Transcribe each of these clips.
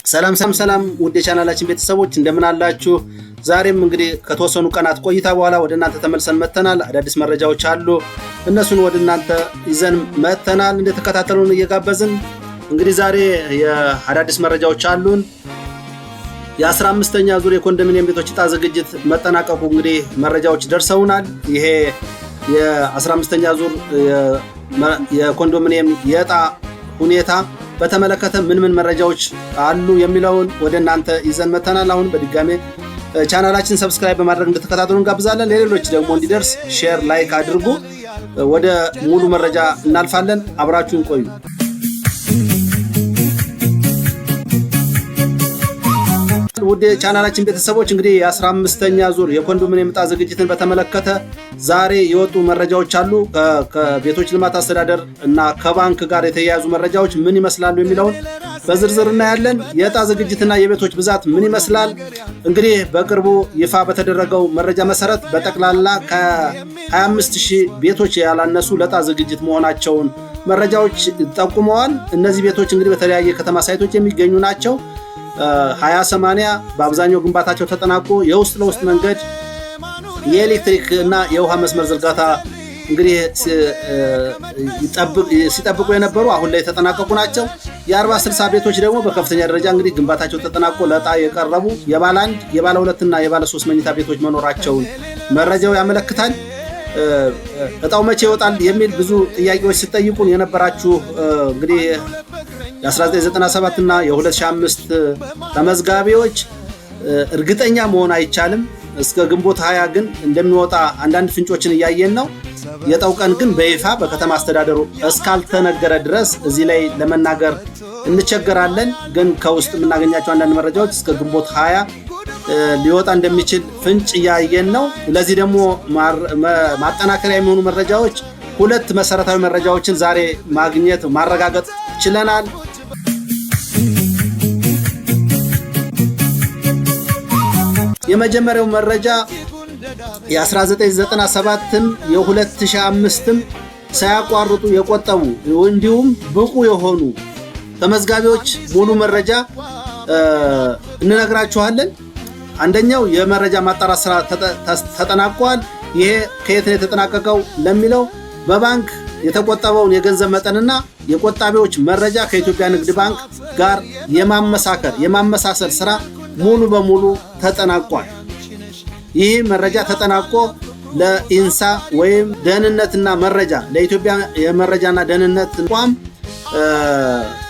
ሰላም ውድ የቻናላችን ቤተሰቦች እንደምን አላችሁ? ዛሬም እንግዲህ ከተወሰኑ ቀናት ቆይታ በኋላ ወደ እናንተ ተመልሰን መተናል። አዳዲስ መረጃዎች አሉ፣ እነሱን ወደ እናንተ ይዘን መተናል። እንድትከታተሉን እየጋበዝን እንግዲህ ዛሬ የአዳዲስ መረጃዎች አሉን። የ15ኛ ዙር የኮንዶሚኒየም ቤቶች ዕጣ ዝግጅት መጠናቀቁ እንግዲህ መረጃዎች ደርሰውናል። ይሄ የ15ኛ ዙር የኮንዶሚኒየም የዕጣ ሁኔታ በተመለከተ ምን መረጃዎች አሉ የሚለውን ወደ እናንተ ይዘን መተናል። አሁን በድጋሜ ቻናላችን ሰብስክራይብ በማድረግ እንድትከታተሉን ጋብዛለን። ለሌሎች ደግሞ እንዲደርስ ሼር፣ ላይክ አድርጉ። ወደ ሙሉ መረጃ እናልፋለን። አብራችሁን ቆዩ። ውድ ቻናላችን ቤተሰቦች እንግዲህ የ15ኛ ዙር የኮንዶሚኒየም ዕጣ ዝግጅትን በተመለከተ ዛሬ የወጡ መረጃዎች አሉ። ከቤቶች ልማት አስተዳደር እና ከባንክ ጋር የተያያዙ መረጃዎች ምን ይመስላሉ የሚለውን በዝርዝር እናያለን። የዕጣ ዝግጅትና የቤቶች ብዛት ምን ይመስላል? እንግዲህ በቅርቡ ይፋ በተደረገው መረጃ መሰረት በጠቅላላ ከ25000 ቤቶች ያላነሱ ለዕጣ ዝግጅት መሆናቸውን መረጃዎች ጠቁመዋል። እነዚህ ቤቶች እንግዲህ በተለያየ ከተማ ሳይቶች የሚገኙ ናቸው። 20/80 በአብዛኛው ግንባታቸው ተጠናቆ የውስጥ ለውስጥ መንገድ፣ የኤሌክትሪክ እና የውሃ መስመር ዝርጋታ እንግዲህ ሲጠብቁ የነበሩ አሁን ላይ የተጠናቀቁ ናቸው። የ40/60 ቤቶች ደግሞ በከፍተኛ ደረጃ እንግዲህ ግንባታቸው ተጠናቆ ለዕጣ የቀረቡ የባለ 1፣ የባለ 2 እና የባለ 3 መኝታ ቤቶች መኖራቸውን መረጃው ያመለክታል። ዕጣው መቼ ይወጣል የሚል ብዙ ጥያቄዎች ሲጠይቁን የነበራችሁ እንግዲህ የ1997 እና የ2005 ተመዝጋቢዎች እርግጠኛ መሆን አይቻልም። እስከ ግንቦት 20 ግን እንደሚወጣ አንዳንድ ፍንጮችን እያየን ነው። የዕጣው ቀን ግን በይፋ በከተማ አስተዳደሩ እስካልተነገረ ድረስ እዚህ ላይ ለመናገር እንቸገራለን። ግን ከውስጥ የምናገኛቸው አንዳንድ መረጃዎች እስከ ግንቦት 20 ሊወጣ እንደሚችል ፍንጭ እያየን ነው። ለዚህ ደግሞ ማጠናከሪያ የሚሆኑ መረጃዎች 2 መሰረታዊ መረጃዎችን ዛሬ ማረጋገጥ ችለናል። የመጀመሪያው መረጃ የ1997ም የ2005ም ሳያቋርጡ የቆጠቡ እንዲሁም ብቁ የሆኑ ተመዝጋቢዎች ሙሉ መረጃ እንነግራችኋለን። አንደኛው የመረጃ ማጣራት ስራ ተጠናቋል። ይሄ ከየት ነው የተጠናቀቀው ለሚለው በባንክ የተቆጠበውን የገንዘብ መጠንና የቆጣቢዎች መረጃ ከኢትዮጵያ ንግድ ባንክ ጋር የማመሳሰል ስራ ሙሉ በሙሉ ተጠናቋል። ይህ መረጃ ተጠናቆ ለኢንሳ ወይም ደህንነትና መረጃ ለኢትዮጵያ የመረጃና ደህንነት ተቋም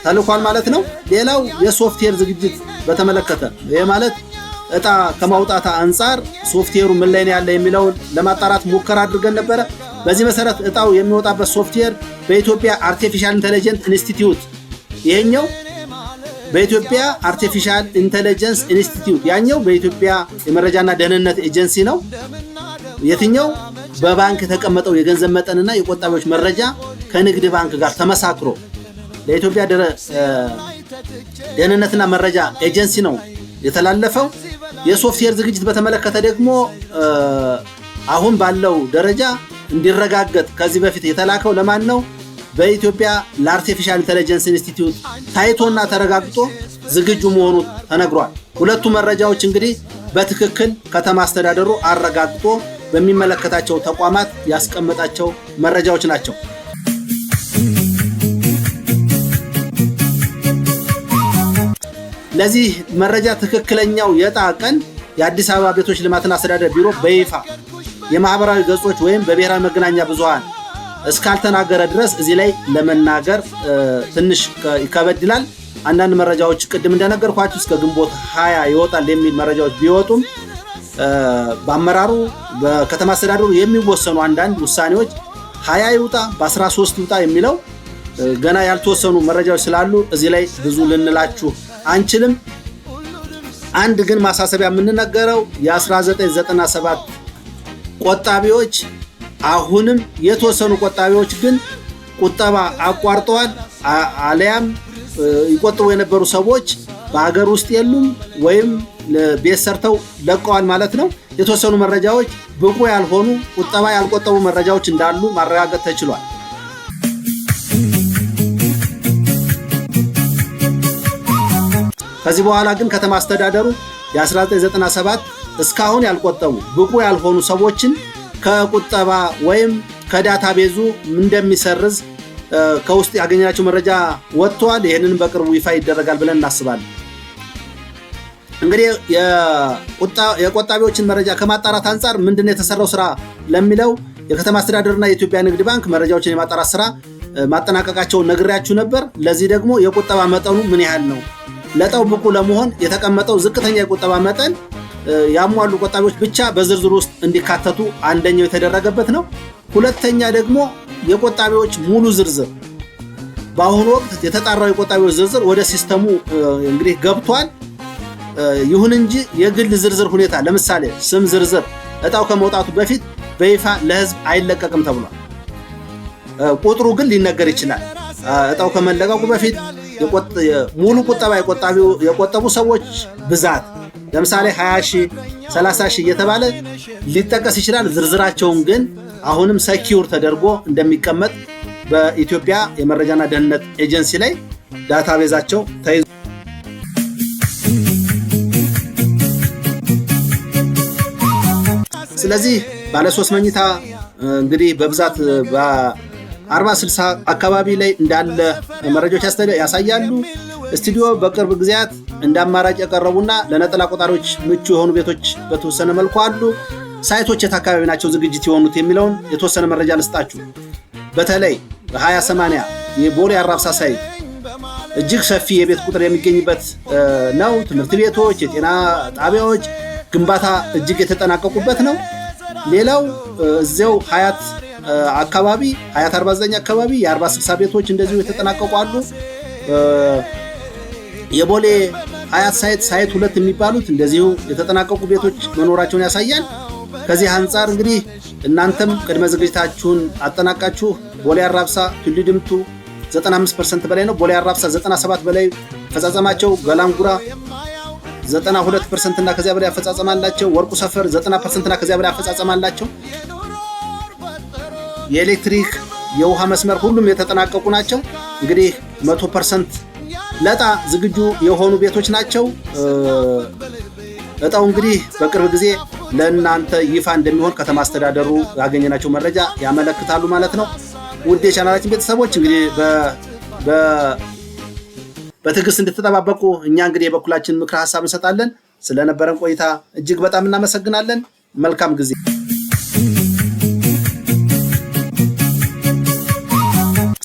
ተልኳል ማለት ነው። ሌላው የሶፍትዌር ዝግጅት በተመለከተ ይሄ ማለት ዕጣ ከማውጣት አንፃር ሶፍትዌሩ ምን ላይ ነው ያለ የሚለውን ለማጣራት ሙከራ አድርገን ነበረ። በዚህ መሰረት ዕጣው የሚወጣበት ሶፍትዌር በኢትዮጵያ አርቲፊሻል ኢንተለጀንስ ኢንስቲትዩት፣ ይሄኛው በኢትዮጵያ አርቲፊሻል ኢንተለጀንስ ኢንስቲትዩት፣ ያኛው በኢትዮጵያ የመረጃና ደህንነት ኤጀንሲ ነው። የትኛው በባንክ የተቀመጠው የገንዘብ መጠንና የቆጣቢዎች መረጃ ከንግድ ባንክ ጋር ተመሳክሮ ለኢትዮጵያ ደህንነትና መረጃ ኤጀንሲ ነው የተላለፈው። የሶፍትዌር ዝግጅት በተመለከተ ደግሞ አሁን ባለው ደረጃ እንዲረጋገጥ ከዚህ በፊት የተላከው ለማን ነው? በኢትዮጵያ ለአርቲፊሻል ኢንተለጀንስ ኢንስቲትዩት ታይቶና ተረጋግጦ ዝግጁ መሆኑ ተነግሯል። 2 መረጃዎች እንግዲህ በትክክል ከተማ አስተዳደሩ አረጋግጦ በሚመለከታቸው ተቋማት ያስቀመጣቸው መረጃዎች ናቸው። ለዚህ መረጃ ትክክለኛው የዕጣ ቀን የአዲስ አበባ ቤቶች ልማትና አስተዳደር ቢሮ በይፋ የማህበራዊ ገጾች ወይም በብሔራዊ መገናኛ ብዙሃን እስካልተናገረ ድረስ እዚህ ላይ ለመናገር ትንሽ ይከበድላል። አንዳንድ መረጃዎች ቅድም እንደነገርኳችሁ እስከ ግንቦት 20 ይወጣል የሚል መረጃዎች ቢወጡም በአመራሩ በከተማ አስተዳደሩ የሚወሰኑ አንዳንድ ውሳኔዎች 20 ይውጣ በ13 ይውጣ የሚለው ገና ያልተወሰኑ መረጃዎች ስላሉ እዚህ ላይ ብዙ ልንላችሁ አንችልም። አንድ ግን ማሳሰቢያ የምንነገረው የ1997 ቆጣቢዎች አሁንም የተወሰኑ ቆጣቢዎች ግን ቁጠባ አቋርጠዋል፣ አለያም ይቆጥቡ የነበሩ ሰዎች በሀገር ውስጥ የሉም ወይም ቤት ሰርተው ለቀዋል ማለት ነው። የተወሰኑ መረጃዎች ብቁ ያልሆኑ ቁጠባ ያልቆጠቡ መረጃዎች እንዳሉ ማረጋገጥ ተችሏል። ከዚህ በኋላ ግን ከተማ አስተዳደሩ የ1997 እስካሁን ያልቆጠቡ ብቁ ያልሆኑ ሰዎችን ከቁጠባ ወይም ከዳታቤዙ እንደሚሰርዝ ከውስጥ ያገኘናቸው መረጃ ወጥቷል። ይሄንን በቅርቡ ይፋ ይደረጋል ብለን እናስባለን። እንግዲህ የቆጣቢዎችን መረጃ ከማጣራት አንፃር ምንድነው የተሰራው ስራ ለሚለው የከተማ አስተዳደርና የኢትዮጵያ ንግድ ባንክ መረጃዎችን የማጣራት ስራ ማጠናቀቃቸውን ነግሬያችሁ ነበር። ለዚህ ደግሞ የቁጠባ መጠኑ ምን ያህል ነው፣ ለዕጣው ብቁ ለመሆን የተቀመጠው ዝቅተኛ የቁጠባ መጠን ያሟሉ ቆጣቢዎች ብቻ በዝርዝር ውስጥ እንዲካተቱ አንደኛው የተደረገበት ነው። ሁለተኛ ደግሞ የቆጣቢዎች ሙሉ ዝርዝር በአሁኑ ወቅት የተጣራው የቆጣቢዎች ዝርዝር ወደ ሲስተሙ እንግዲህ ገብቷል። ይሁን እንጂ የግል ዝርዝር ሁኔታ ለምሳሌ ስም ዝርዝር ዕጣው ከመውጣቱ በፊት በይፋ ለህዝብ አይለቀቅም ተብሏል። ቁጥሩ ግን ሊነገር ይችላል። ዕጣው ከመለቀቁ በፊት ሙሉ ቁጠባ የቆጠቡ ሰዎች ብዛት ለምሳሌ 20,000 30,000 እየተባለ ሊጠቀስ ይችላል። ዝርዝራቸውን ግን አሁንም ሰኪውር ተደርጎ እንደሚቀመጥ በኢትዮጵያ የመረጃና ደህንነት ኤጀንሲ ላይ ዳታቤዛቸው ተይዞ ስለዚህ ባለ 3 መኝታ እንግዲህ በብዛት በ40-60 አካባቢ ላይ እንዳለ መረጃዎች ያሳያሉ። ስቱዲዮ በቅርብ ጊዜያት እንደ አማራጭ የቀረቡና ለነጠላ ቆጣሪዎች ምቹ የሆኑ ቤቶች በተወሰነ መልኩ አሉ። ሳይቶች የት አካባቢ ናቸው ዝግጅት የሆኑት የሚለውን የተወሰነ መረጃ ልስጣችሁ። በተለይ በ20/80 የቦሌ አራብሳ ሳይት እጅግ ሰፊ የቤት ቁጥር የሚገኝበት ነው። ትምህርት ቤቶች፣ የጤና ጣቢያዎች ግንባታ እጅግ የተጠናቀቁበት ነው። ሌላው እዚያው ሀያት አካባቢ ሀያት 49 አካባቢ የ40-60 ቤቶች እንደዚሁ የተጠናቀቁ አሉ። የቦሌ ሀያት ሳይት 2 የሚባሉት እንደዚሁ የተጠናቀቁ ቤቶች መኖራቸውን ያሳያል። ከዚህ አንፃር እንግዲህ እናንተም ቅድመ ዝግጅታችሁን አጠናቃችሁ ቦሌ አራብሳ ቱሉ ዲምቱ 95% በላይ ነው። ቦሌ አራብሳ 97 በላይ አፈጻጸማቸው፣ ገላንጉራ 92% እና ከዚያ በላይ አፈጻጸም አላቸው። ወርቁ ሰፈር 90% እና ከዚያ በላይ አፈጻጸም አላቸው። የኤሌክትሪክ የውሃ መስመር ሁሉም የተጠናቀቁ ናቸው። እንግዲህ 100% ለዕጣ ዝግጁ የሆኑ ቤቶች ናቸው። ዕጣው እንግዲህ በቅርብ ጊዜ ለእናንተ ይፋ እንደሚሆን ከተማ አስተዳደሩ ያገኘናቸው መረጃ ያመለክታሉ ማለት ነው። ውድ የቻናላችን ቤተሰቦች እንግዲህ በትዕግስት እንድትጠባበቁ እኛ እንግዲህ የበኩላችን ምክረ ሀሳብ እንሰጣለን። ስለነበረን ቆይታ እጅግ በጣም እናመሰግናለን። መልካም ጊዜ